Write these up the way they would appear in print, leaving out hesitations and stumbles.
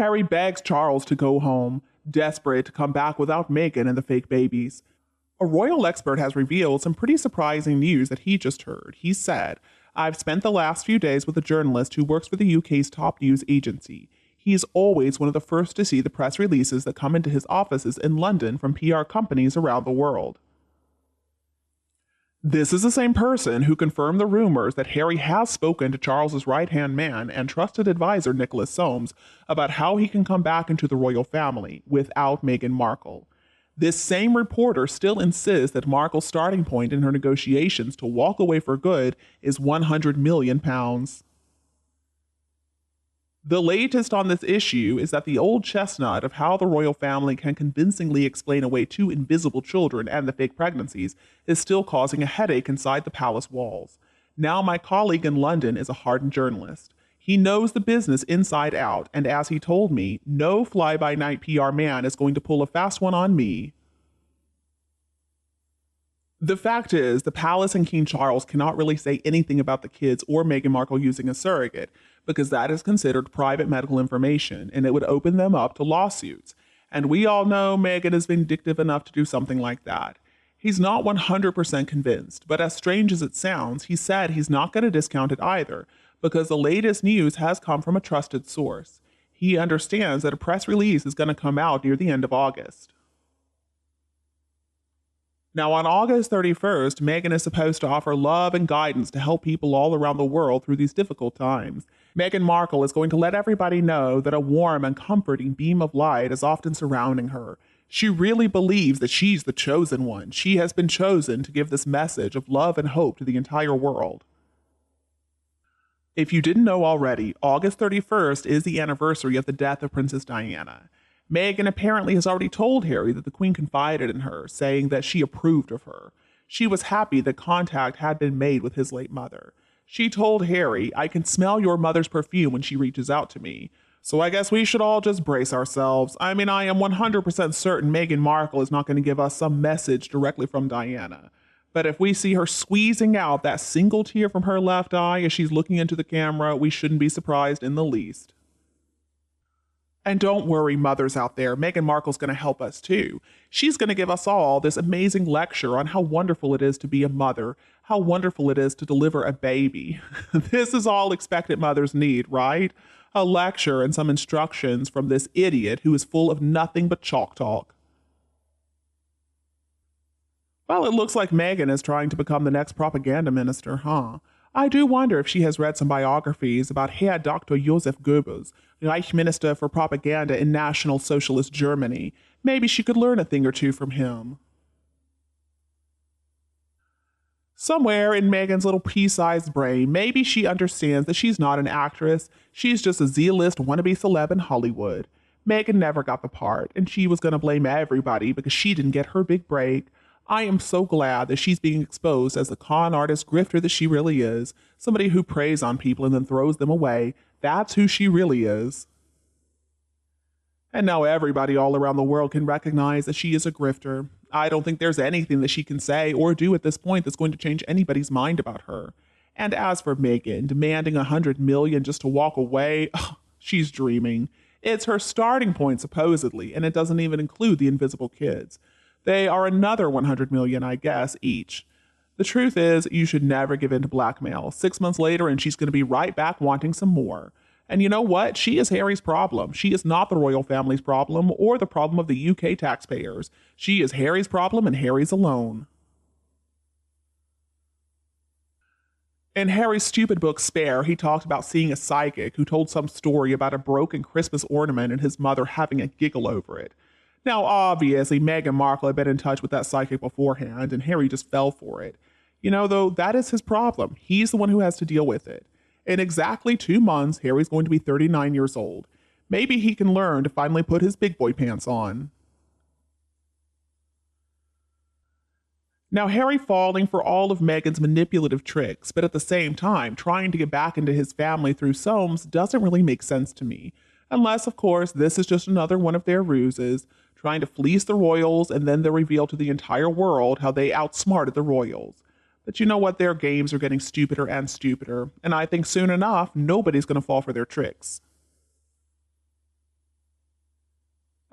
Harry begs Charles to go home, desperate to come back without Meghan and the fake babies. A royal expert has revealed some pretty surprising news that he just heard. He said, "I've spent the last few days with a journalist who works for the UK's top news agency. He's always one of the first to see the press releases that come into his offices in London from PR companies around the world." This is the same person who confirmed the rumors that Harry has spoken to Charles's right-hand man and trusted advisor Nicholas Soames about how he can come back into the royal family without Meghan Markle. This same reporter still insists that Markle's starting point in her negotiations to walk away for good is £100 million. The latest on this issue is that the old chestnut of how the royal family can convincingly explain away two invisible children and the fake pregnancies is still causing a headache inside the palace walls. Now my colleague in London is a hardened journalist. He knows the business inside out, and as he told me, no fly-by-night PR man is going to pull a fast one on me. The fact is, the palace and King Charles cannot really say anything about the kids or Meghan Markle using a surrogate, because that is considered private medical information, and it would open them up to lawsuits. And we all know Meghan is vindictive enough to do something like that. He's not 100% convinced, but as strange as it sounds, he said he's not going to discount it either, because the latest news has come from a trusted source. He understands that a press release is going to come out near the end of August. Now, on August 31st, Meghan is supposed to offer love and guidance to help people all around the world through these difficult times. Meghan Markle is going to let everybody know that a warm and comforting beam of light is often surrounding her. She really believes that she's the chosen one. She has been chosen to give this message of love and hope to the entire world. If you didn't know already, August 31st is the anniversary of the death of Princess Diana. Meghan apparently has already told Harry that the Queen confided in her, saying that she approved of her. She was happy that contact had been made with his late mother. She told Harry, "I can smell your mother's perfume when she reaches out to me." So I guess we should all just brace ourselves. I mean, I am 100% certain Meghan Markle is not going to give us some message directly from Diana. But if we see her squeezing out that single tear from her left eye as she's looking into the camera, we shouldn't be surprised in the least. And don't worry, mothers out there, Meghan Markle's going to help us too. She's going to give us all this amazing lecture on how wonderful it is to be a mother, how wonderful it is to deliver a baby. This is all expectant mothers need, right? A lecture and some instructions from this idiot who is full of nothing but chalk talk. Well, it looks like Meghan is trying to become the next propaganda minister, huh? I do wonder if she has read some biographies about Herr Dr. Joseph Goebbels, Reich Minister for Propaganda in National Socialist Germany. Maybe she could learn a thing or two from him. Somewhere in Meghan's little pea-sized brain, maybe she understands that she's not an actress. She's just a Z-list wannabe celeb in Hollywood. Meghan never got the part, and she was going to blame everybody because she didn't get her big break. I am so glad that she's being exposed as the con artist grifter that she really is. Somebody who preys on people and then throws them away. That's who she really is. And now everybody all around the world can recognize that she is a grifter. I don't think there's anything that she can say or do at this point that's going to change anybody's mind about her. And as for Meghan demanding $100 million just to walk away, she's dreaming. It's her starting point supposedly, and it doesn't even include the invisible kids. They are another $100 million, I guess, each. The truth is, you should never give in to blackmail. 6 months later, and she's going to be right back wanting some more. And you know what? She is Harry's problem. She is not the royal family's problem or the problem of the UK taxpayers. She is Harry's problem and Harry's alone. In Harry's stupid book Spare, he talked about seeing a psychic who told some story about a broken Christmas ornament and his mother having a giggle over it. Now, obviously, Meghan Markle had been in touch with that psychic beforehand, and Harry just fell for it. You know, though, that is his problem. He's the one who has to deal with it. In exactly 2 months, Harry's going to be 39 years old. Maybe he can learn to finally put his big boy pants on. Now, Harry falling for all of Meghan's manipulative tricks, but at the same time trying to get back into his family through Soames doesn't really make sense to me. Unless, of course, this is just another one of their ruses, trying to fleece the royals and then they'll reveal to the entire world how they outsmarted the royals. But you know what? Their games are getting stupider and stupider, and I think soon enough, nobody's going to fall for their tricks.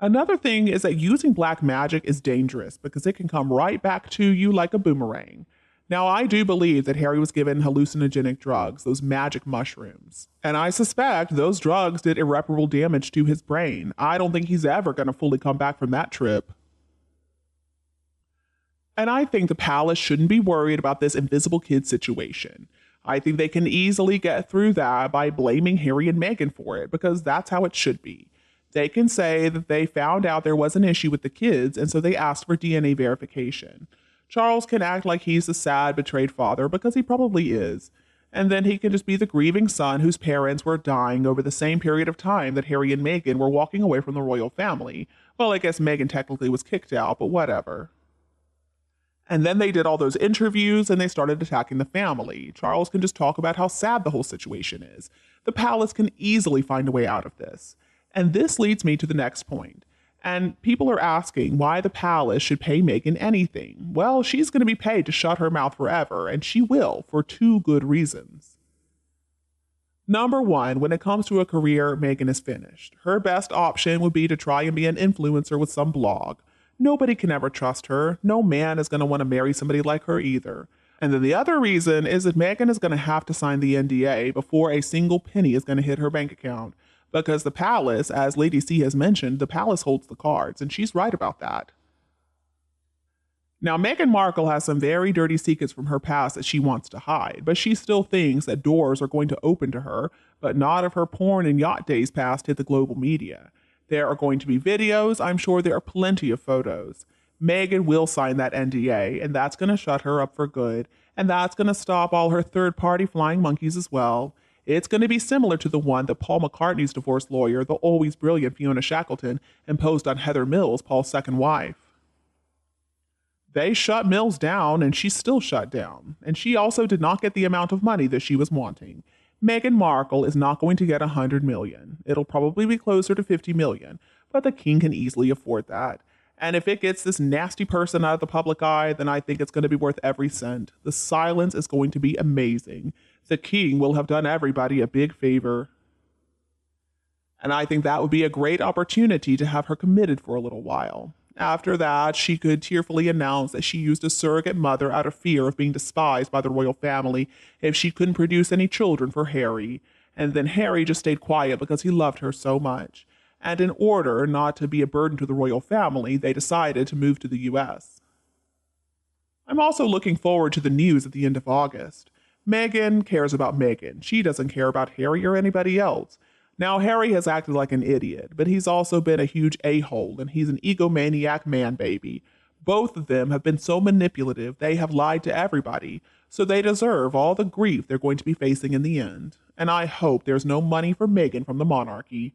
Another thing is that using black magic is dangerous because it can come right back to you like a boomerang. Now, I do believe that Harry was given hallucinogenic drugs, those magic mushrooms. And I suspect those drugs did irreparable damage to his brain. I don't think he's ever going to fully come back from that trip. And I think the palace shouldn't be worried about this invisible kid situation. I think they can easily get through that by blaming Harry and Meghan for it, because that's how it should be. They can say that they found out there was an issue with the kids, and so they asked for DNA verification. Charles can act like he's the sad, betrayed father, because he probably is. And then he can just be the grieving son whose parents were dying over the same period of time that Harry and Meghan were walking away from the royal family. Well, I guess Meghan technically was kicked out, but whatever. And then they did all those interviews and they started attacking the family. Charles can just talk about how sad the whole situation is. The palace can easily find a way out of this. And this leads me to the next point. And people are asking why the palace should pay Meghan anything. Well, she's going to be paid to shut her mouth forever, and she will, for two good reasons. Number one, when it comes to a career, Meghan is finished. Her best option would be to try and be an influencer with some blog. Nobody can ever trust her. No man is going to want to marry somebody like her either. And then the other reason is that Meghan is going to have to sign the NDA before a single penny is going to hit her bank account. Because the palace, as Lady C has mentioned, the palace holds the cards, and she's right about that. Now, Meghan Markle has some very dirty secrets from her past that she wants to hide, but she still thinks that doors are going to open to her, but not if her porn and yacht days past hit the global media. There are going to be videos. I'm sure there are plenty of photos. Meghan will sign that NDA, and that's going to shut her up for good, and that's going to stop all her third-party flying monkeys as well. It's going to be similar to the one that Paul McCartney's divorce lawyer, the always brilliant Fiona Shackleton, imposed on Heather Mills, Paul's second wife. They shut Mills down, and she's still shut down. And she also did not get the amount of money that she was wanting. Meghan Markle is not going to get $100 million. It'll probably be closer to $50 million, but the king can easily afford that. And if it gets this nasty person out of the public eye, then I think it's going to be worth every cent. The silence is going to be amazing. The king will have done everybody a big favor. And I think that would be a great opportunity to have her committed for a little while. After that, she could tearfully announce that she used a surrogate mother out of fear of being despised by the royal family if she couldn't produce any children for Harry. And then Harry just stayed quiet because he loved her so much. And in order not to be a burden to the royal family, they decided to move to the US. I'm also looking forward to the news at the end of August. Meghan cares about Meghan. She doesn't care about Harry or anybody else. Now, Harry has acted like an idiot, but he's also been a huge a-hole, and he's an egomaniac man-baby. Both of them have been so manipulative, they have lied to everybody, so they deserve all the grief they're going to be facing in the end. And I hope there's no money for Meghan from the monarchy.